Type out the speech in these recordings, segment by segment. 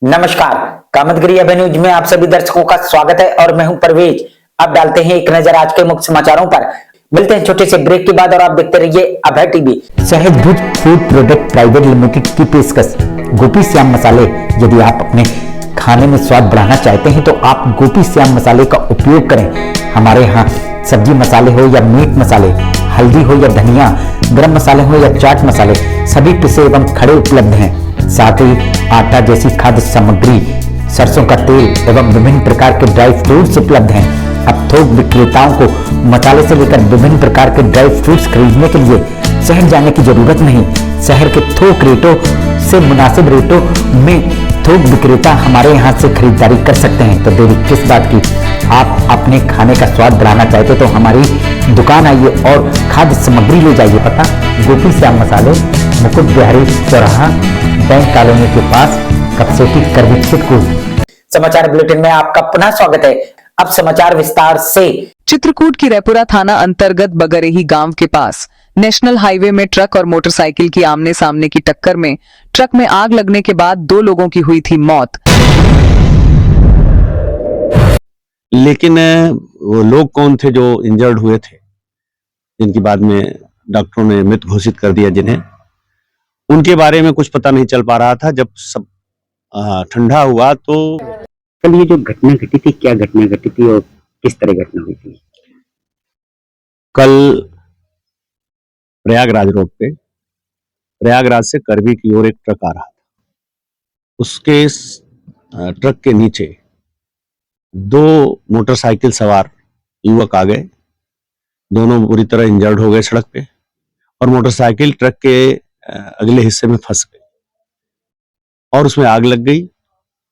नमस्कार, कामतगिरी अभय न्यूज में आप सभी दर्शकों का स्वागत है और मैं हूं परवेज। अब डालते हैं एक नजर आज के मुख्य समाचारों पर। मिलते हैं छोटे से ब्रेक के बाद और आप देखते रहिए अभय टीवी। सहज भुज फूड प्रोडक्ट प्राइवेट लिमिटेड की पेशकश गोपी श्याम मसाले। यदि आप अपने खाने में स्वाद बढ़ाना चाहते हैं तो आप गोपी श्याम मसाले का उपयोग करें। हमारे यहाँ सब्जी मसाले हो या मीट मसाले, हल्दी हो या धनिया, गरम मसाले हो या चाट मसाले, सभी पिसे एवं खड़े उपलब्ध हैं। साथ ही आटा जैसी खाद्य सामग्री, सरसों का तेल एवं विभिन्न प्रकार के ड्राई फ्रूट्स उपलब्ध हैं। अब थोक विक्रेताओं को मसाले से लेकर विभिन्न प्रकार के ड्राई फ्रूट्स खरीदने के लिए शहर जाने की जरूरत नहीं। शहर के थोक रेटों से मुनासिब रेटों में थोक विक्रेता हमारे यहाँ से खरीदारी कर सकते हैं। तो देरी किस बात की, आप अपने खाने का स्वाद बढ़ाना चाहते तो हमारी दुकान आइए और खाद्य सामग्री ले जाइए। पता गोपी श्याम मसाले, मुकुट बिहारी चौराहा, बैंक कॉलोनी के पास, कपसेटी करवी चित्रकूट। समाचार बुलेटिन में आपका पुनः स्वागत है। अब समाचार विस्तार से। चित्रकूट की रैपुरा थाना अंतर्गत बगरेही गांव के पास नेशनल हाईवे में ट्रक और मोटरसाइकिल की आमने सामने की टक्कर में ट्रक में आग लगने के बाद 2 लोगों की हुई थी मौत। लेकिन वो लोग कौन थे जो इंजर्ड हुए थे, जिनकी बाद में डॉक्टरों ने मृत घोषित कर दिया, जिन्हें उनके बारे में कुछ पता नहीं चल पा रहा था। जब सब ठंडा हुआ तो कल ये जो घटना घटी थी, क्या घटना घटी थी और किस तरह घटना हुई थी? कल प्रयागराज रोड पे, प्रयागराज से करवी की ओर एक ट्रक आ रहा था। उसके ट्रक के नीचे 2 मोटरसाइकिल सवार युवक आ गए। दोनों बुरी तरह इंजर्ड हो गए सड़क पे, और मोटरसाइकिल ट्रक के अगले हिस्से में फंस गई और उसमें आग लग गई,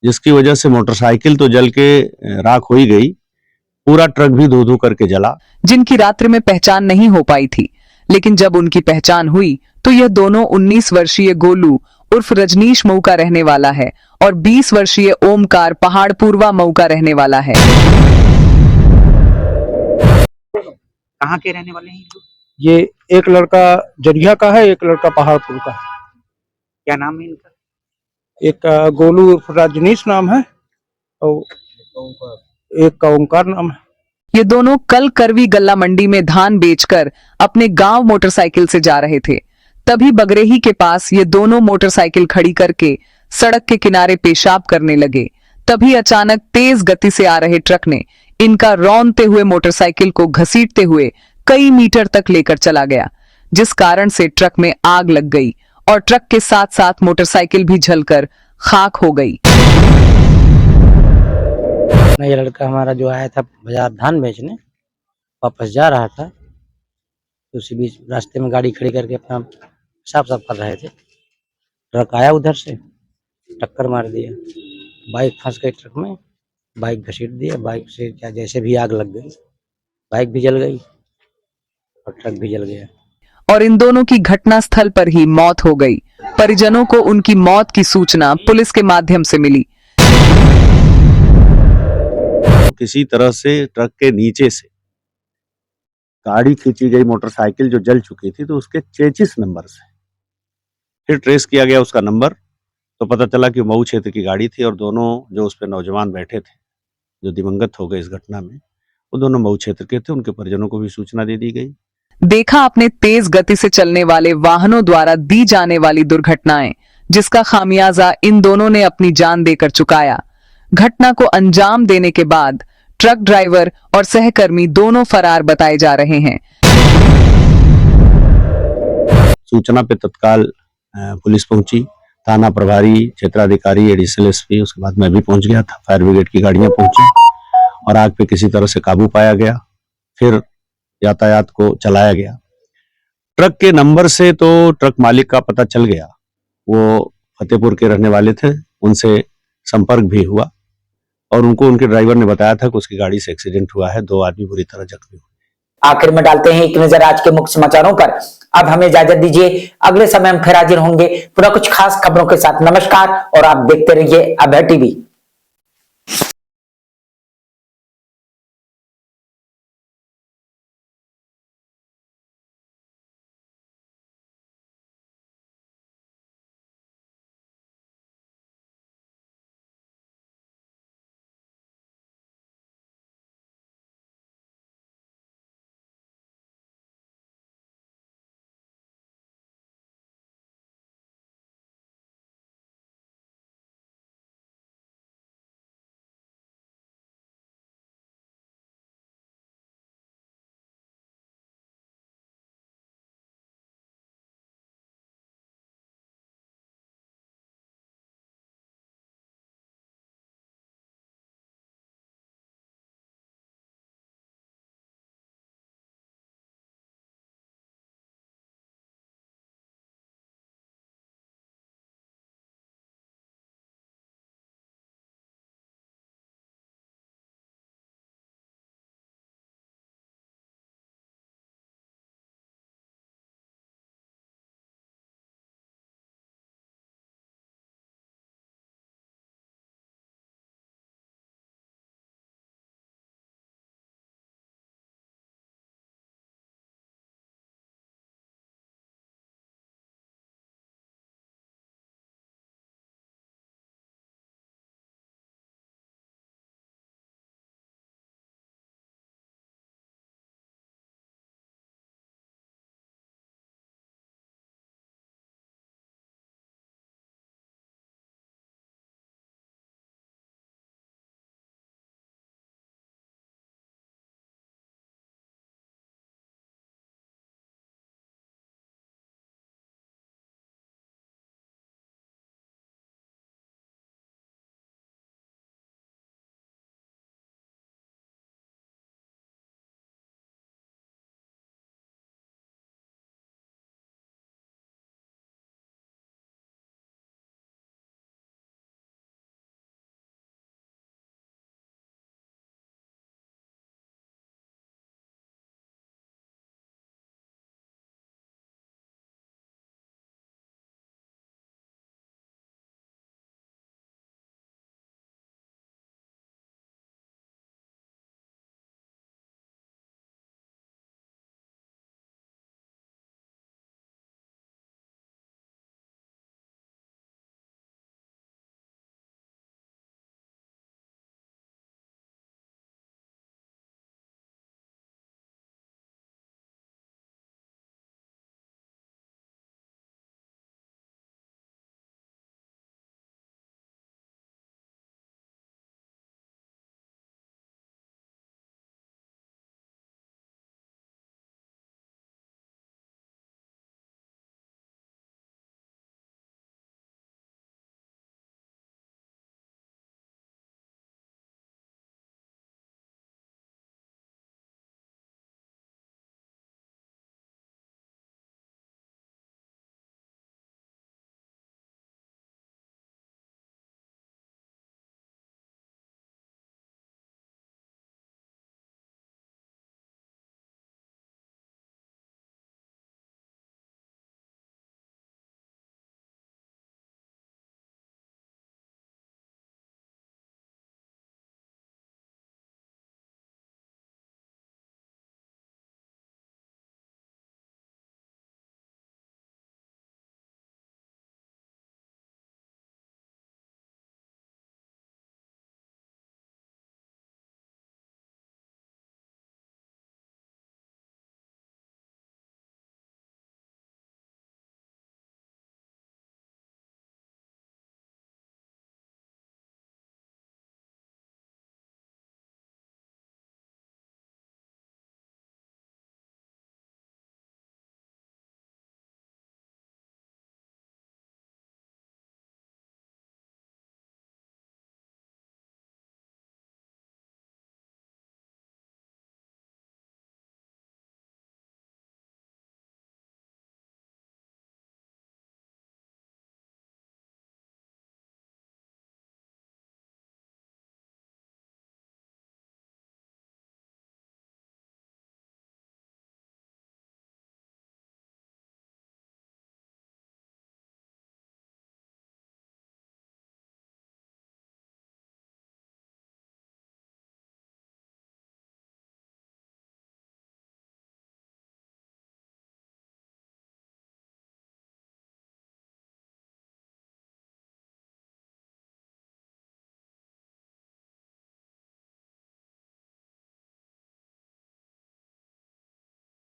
जिसकी वजह से मोटरसाइकिल तो जल के राख हो ही गई, पूरा ट्रक भी धू धू करके जला। जिनकी रात्रि में पहचान नहीं हो पाई थी, लेकिन जब उनकी पहचान हुई तो यह दोनों 19 वर्षीय गोलू उर्फ रजनीश मऊ का रहने वाला है और 20 वर्षीय ओमकार पहाड़पुरवा मऊ का रहने वाला है। कहाँ के रहने वाले हैं? ये एक लड़का जरिया का है, एक लड़का पहाड़पुर का है। क्या नाम है इनका? एक का गोलू उर्फ रजनीश नाम है और एक का ओंकार नाम है। ये दोनों कल करवी गल्ला मंडी में धान बेचकर अपने गांव मोटरसाइकिल से जा रहे थे। तभी बगरेही के पास ये दोनों मोटरसाइकिल खड़ी करके सड़क के किनारे पेशाब करने लगे। तभी अचानक तेज गति से आ रहे ट्रक ने इनका रौंदते हुए मोटरसाइकिल को घसीटते हुए कई मीटर तक लेकर चला गया, जिस कारण से ट्रक में आग लग गई और ट्रक के साथ साथ मोटरसाइकिल भी जलकर खाक हो गई। ये लड़का हमारा जो आया था बाजार धान बेचने, वापस जा रहा था, तो उसी बीच रास्ते में गाड़ी खड़ी करके अपना साफ साफ कर रहे थे। ट्रक आया उधर से, टक्कर मार दिया, बाइक फंस गई ट्रक में, बाइक घसीट दिया। बाइक से क्या जैसे भी आग लग गई, बाइक भी जल गई और ट्रक भी जल गया। और इन दोनों की घटनास्थल पर ही मौत हो गई। परिजनों को उनकी मौत की सूचना पुलिस के माध्यम से मिली। किसी तरह से ट्रक के नीचे से गाड़ी खींची गई, मोटरसाइकिल जो जल चुकी थी, तो उसके चेचिस नंबर से फिर ट्रेस किया गया उसका नंबर, तो पता चला कि मऊ क्षेत्र की गाड़ी थी और दोनों जो उस पर नौजवान बैठे थे जो दिवंगत हो गए इस घटना में, वो दोनों मऊ क्षेत्र के थे। उनके परिजनों को भी सूचना दे दी गई। देखा अपने तेज गति से चलने वाले वाहनों द्वारा दी जाने वाली दुर्घटनाएं, जिसका खामियाजा इन दोनों ने अपनी जान देकर चुकाया। घटना को अंजाम देने के बाद ट्रक ड्राइवर और सहकर्मी दोनों फरार बताए जा रहे हैं। सूचना पे तत्काल पुलिस पहुंची, थाना प्रभारी, क्षेत्राधिकारी, एडिशनल एसपी, उसके बाद मैं भी पहुंच गया था। फायर ब्रिगेड की गाड़ियां पहुंची और आग पे किसी तरह से काबू पाया गया। फिर यातायात को चलाया गया। ट्रक के नंबर से तो ट्रक मालिक का पता चल गया, वो फतेहपुर के रहने वाले थे। उनसे संपर्क भी हुआ और उनको उनके ड्राइवर ने बताया था कि उसकी गाड़ी से एक्सीडेंट हुआ है, 2 आदमी बुरी तरह जख्मी हुए। आखिर में डालते हैं एक नजर आज के मुख्य समाचारों पर। अब हमें इजाजत दीजिए, अगले समय हम फिर हाजिर होंगे पुनः कुछ खास खबरों के साथ। नमस्कार और आप देखते रहिए अभय टीवी।